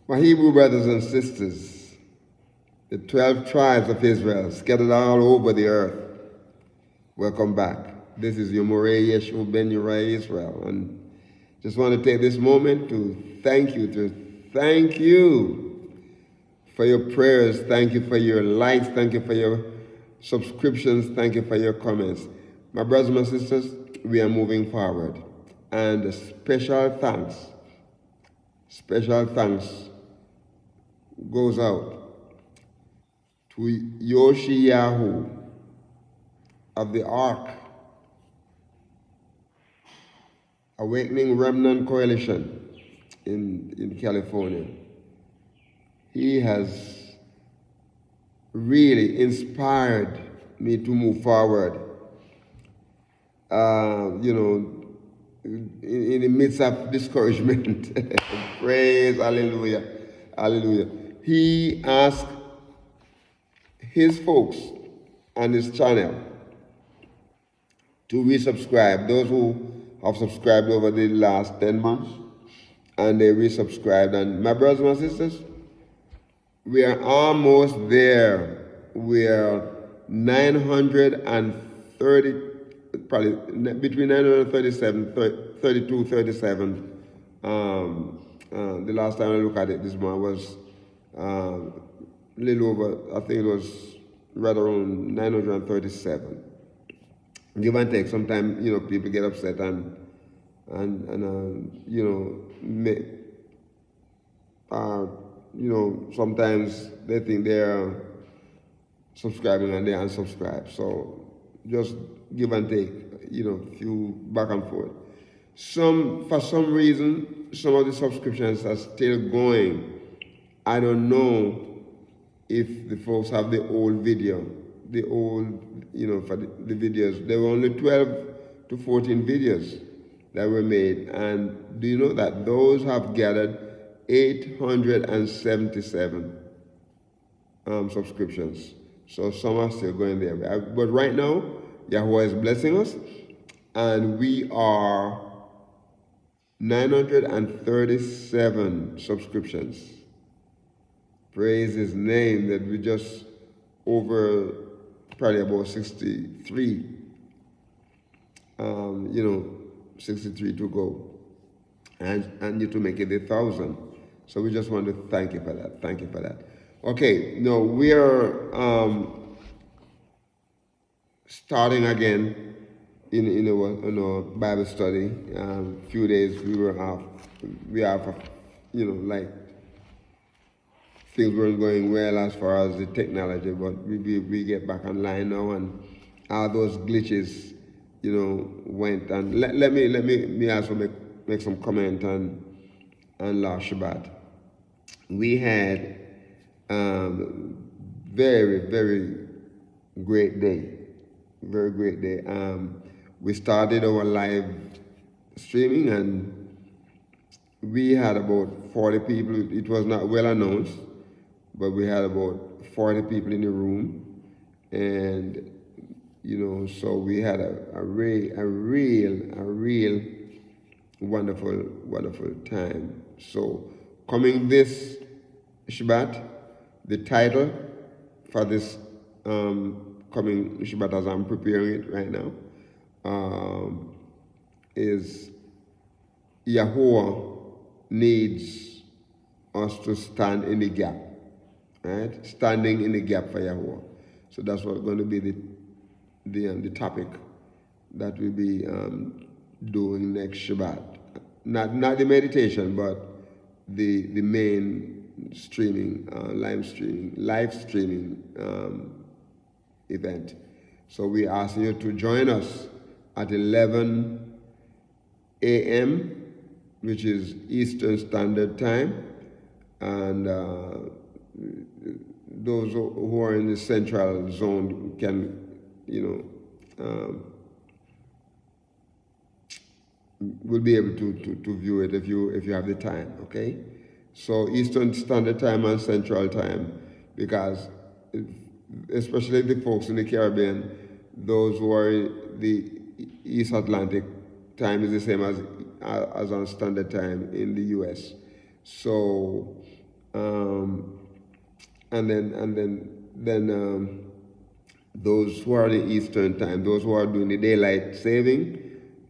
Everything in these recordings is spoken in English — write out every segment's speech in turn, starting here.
My Hebrew brothers and sisters, the 12 tribes of Israel scattered all over the earth, welcome back. This is your Moreh Yeshua Ben Uriah Israel, and just want to take this moment to thank you for your prayers, thank you for your likes, thank you for your subscriptions, thank you for your comments. My brothers and my sisters, we are moving forward, and a special thanks goes out to YAHUAH of the Ark Awakening Remnant Coalition in California. He has really inspired me to move forward. In the midst of discouragement. Praise, hallelujah, hallelujah. He asked his folks on his channel to resubscribe. Those who have subscribed over the last 10 months, and they resubscribed. And my brothers and my sisters, we are almost there. We are 930, probably between 937, 32, 37. The last time I looked at it this month was a little over, I think it was right around 937. Give and take. Sometimes, people get upset and sometimes they think they're subscribing and they unsubscribe. So just give and take, few back and forth. For some reason, some of the subscriptions are still going. I don't know if the folks have the old video, for the videos. There were only 12 to 14 videos that were made. And do you know that those have gathered 877 subscriptions? So some are still going there. But right now, YAHUAH is blessing us, and we are 937 subscriptions. Praise his name, that we just over probably about 63, 63 to go. And you to make it 1,000. So we just want to thank you for that. Thank you for that. Okay, now we are starting again in our Bible study. Few days we were off. We have, things weren't going well as far as the technology, but we get back online now, and all those glitches, went. And let me also make some comment on last Shabbat. We had very, very great day. Very great day. We started our live streaming, and we had about 40 people. It was not well announced, but we had about 40 people in the room. And, so we had a real wonderful time. So coming this Shabbat, the title for this coming Shabbat, as I'm preparing it right now, is YAHUAH needs us to stand in the gap, right? Standing in the gap for YAHUAH. So that's what's going to be the topic that we'll be doing next Shabbat. Not the meditation, but the main streaming, live streaming event. So we ask you to join us at 11 a.m., which is Eastern Standard Time, and those who are in the central zone can, will be able to view it if you have the time. Okay, so Eastern Standard Time and Central Time, because especially the folks in the Caribbean, those who are in the East Atlantic time is the same as on Standard Time in the U.S. So Um, and then those who are the Eastern time, those who are doing the daylight saving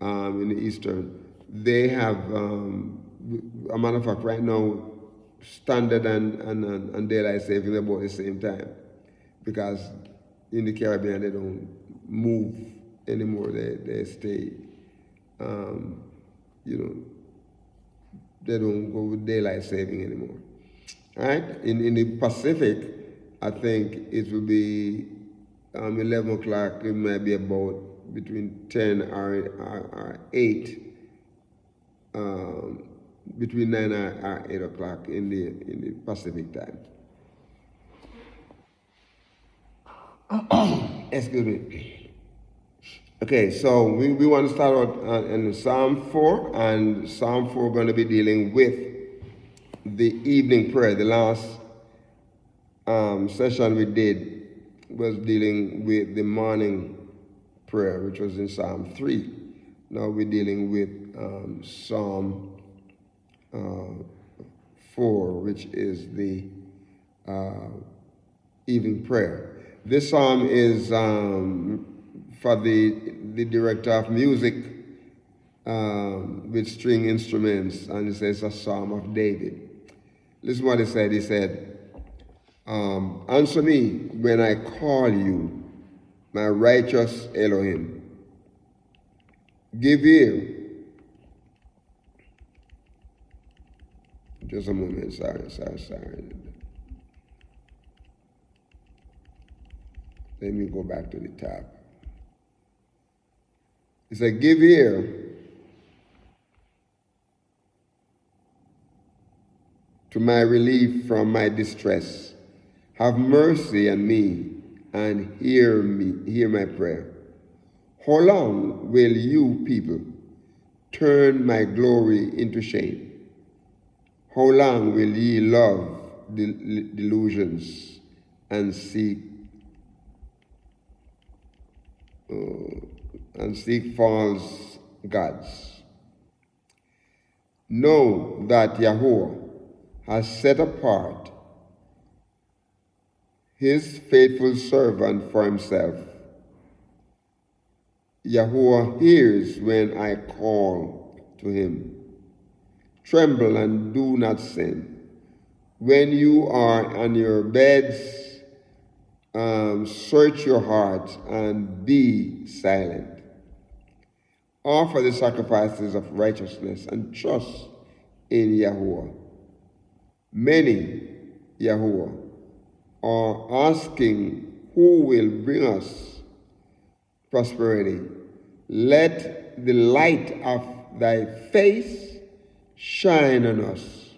in the Eastern, they have, a matter of fact, right now, standard and daylight saving about the same time, because in the Caribbean they don't move anymore. They stay, um, you know, they don't go with daylight saving anymore. All right. In the Pacific, I think it will be 11 o'clock. It might be about between 10 or 8, between 9 or 8 o'clock in the Pacific time. Excuse me. Okay, so we want to start out in Psalm 4, and Psalm 4 we're going to be dealing with the evening prayer. The last session we did was dealing with the morning prayer, which was in Psalm 3. Now we're dealing with Psalm 4, which is the evening prayer. This psalm is for the director of music with string instruments, and it says a psalm of David. Listen what he said. He said, answer me when I call you, my righteous Elohim. Give ear. Just a moment. Sorry. Let me go back to the top. He said, give ear to my relief from my distress. Have mercy on me and hear my prayer. How long will you people turn my glory into shame? How long will ye love delusions and seek false gods? Know that YAHUAH has set apart his faithful servant for himself. YAHUAH hears when I call to him. Tremble and do not sin. When you are on your beds, search your heart and be silent. Offer the sacrifices of righteousness and trust in YAHUAH. Many, YAHUAH, are asking who will bring us prosperity. Let the light of thy face shine on us.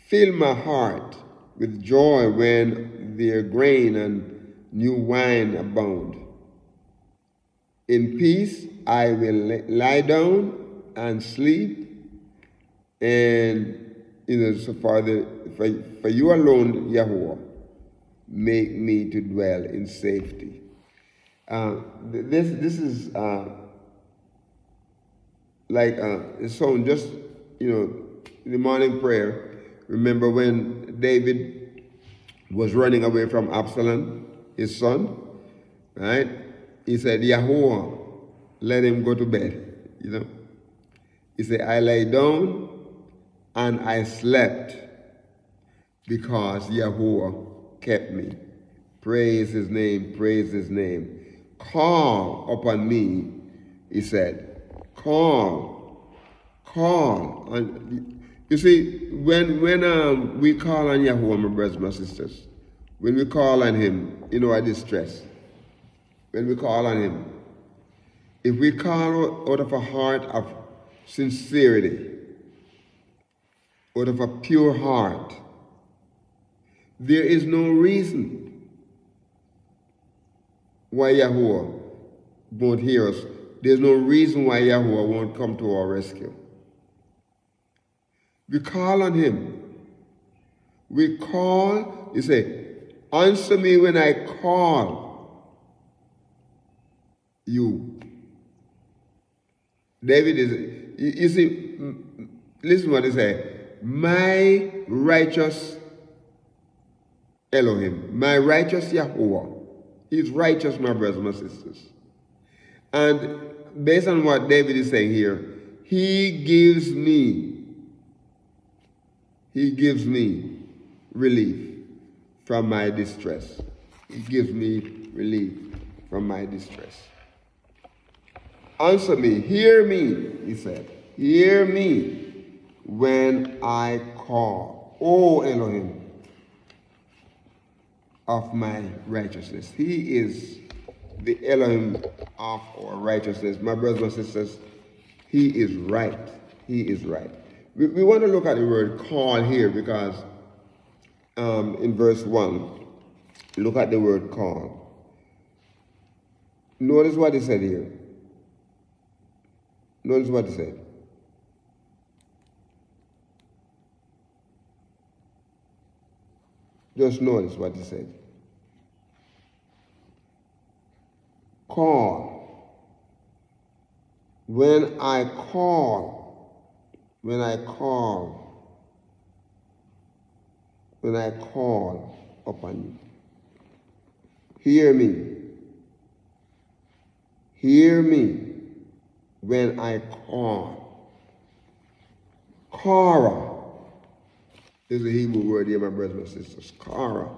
Fill my heart with joy when their grain and new wine abound. In peace I will lie down and sleep, and so for you alone, YAHUAH, make me to dwell in safety. This is like so just the morning prayer. Remember when David was running away from Absalom, his son, right? He said, YAHUAH, let him go to bed. He said, I lay down and I slept because YAHUAH kept me. Praise his name, praise his name. Call upon me, he said. Call. And you see, when we call on YAHUAH, my brothers, my sisters, when we call on him in our distress, when we call on him, if we call out of a heart of sincerity, out of a pure heart, there is no reason why YAHUAH won't hear us. There's no reason why YAHUAH won't come to our rescue. We call on him. We call, you say, answer me when I call you. David is, you see, listen what he said. my righteous Elohim, my righteous Yahuwah. He's righteous, my brothers and my sisters. And based on what David is saying here, he gives me relief from my distress. He gives me relief from my distress. Answer me, hear me, he said. Hear me when I call, O Elohim of my righteousness. He is the Elohim of our righteousness. My brothers and sisters, he is right. He is right. We want to look at the word call here because in verse 1, look at the word call. Notice what he said here. Notice what he said. Just notice what he said. Call. When I call upon you. Hear me. Hear me when I call. Kara is a Hebrew word here, my brothers and sisters. Kara.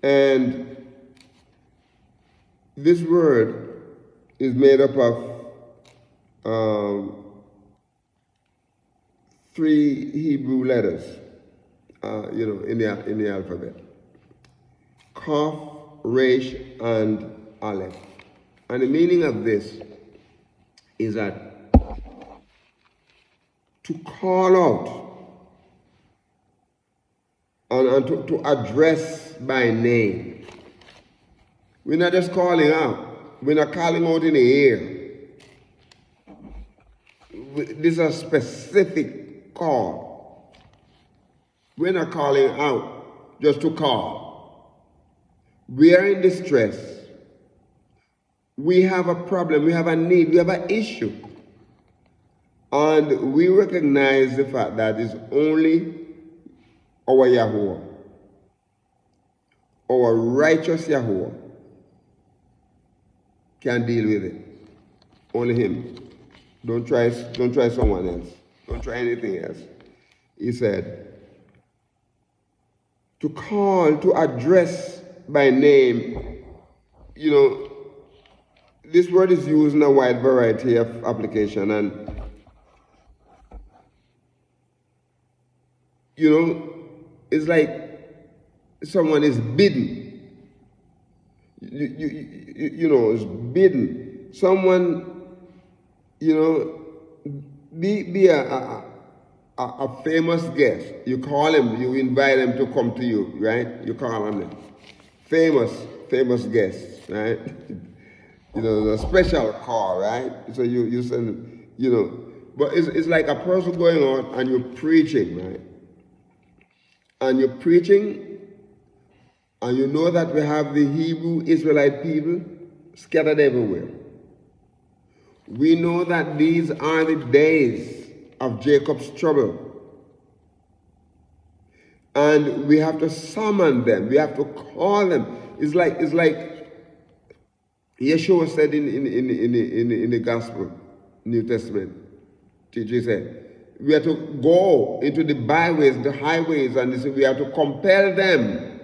And this word is made up of 3 Hebrew letters, in the alphabet. Kaf, Resh, and Aleph. And the meaning of this is that to call out and to address by name. We're not just calling out. We're not calling out in the air. This is a specific call. We're not calling out just to call. We are in distress. We have a problem. We have a need. We have an issue. And we recognize the fact that it's only our Yahuwah, our righteous Yahuwah, can deal with it. Only him. Don't try someone else. Don't try anything else. He said, to call, to address by name, this word is used in a wide variety of application, and it's like someone is bidden. Is bidden. Someone, be a famous guest. You call him, you invite him to come to you, right? You call him famous guest, right? A special call, right? So you send, but it's like a person going out and you're preaching, right? And you're preaching, and you know that we have the Hebrew Israelite people scattered everywhere. We know that these are the days of Jacob's trouble. And we have to summon them. We have to call them. It's like Yeshua said in the Gospel, New Testament. He said, we have to go into the byways, the highways, and we have to compel them.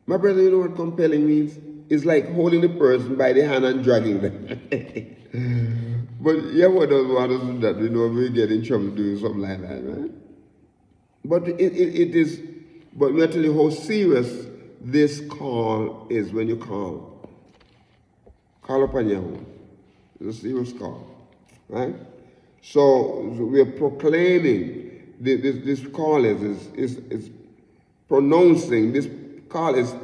My brother, you know what compelling means? It's like holding the person by the hand and dragging them. But Yahweh doesn't want us to do that. We get in trouble doing something like that, right? But it is, but we have to tell you how serious this call is when you call. Call upon Yahweh. It's a serious call, right? So we are proclaiming this call is pronouncing, this call is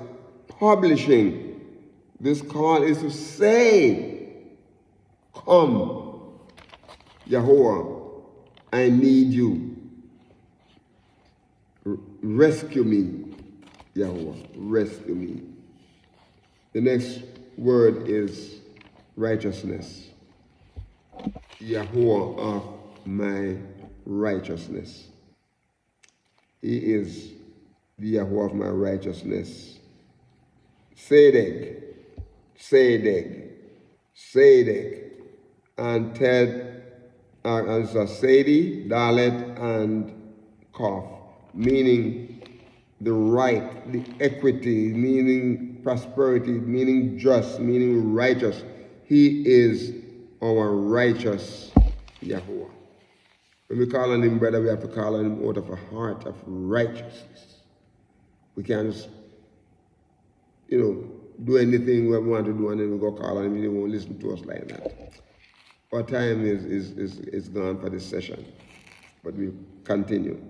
publishing, this call is to say, come, Yahuwah, I need you. Rescue me, Yahuwah, rescue me. The next word is righteousness. Yahuwah of my righteousness. He is the YAHUAH of my righteousness. Sadek, Sadek, Sadek, and Ted, and so Sadie, Dalet, and Kof, meaning the right, the equity, meaning prosperity, meaning just, meaning righteous. He is our righteous YAHUAH. When we call on him, brother, we have to call on him out of a heart of righteousness. We can't just, do anything we want to do and then we go call on him and he won't listen to us like that. Our time is gone for this session, but we continue.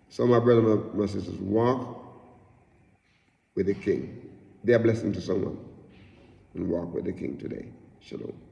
So my brothers, my sisters, walk with the King. Be a blessing to someone and walk with the King today. Shalom.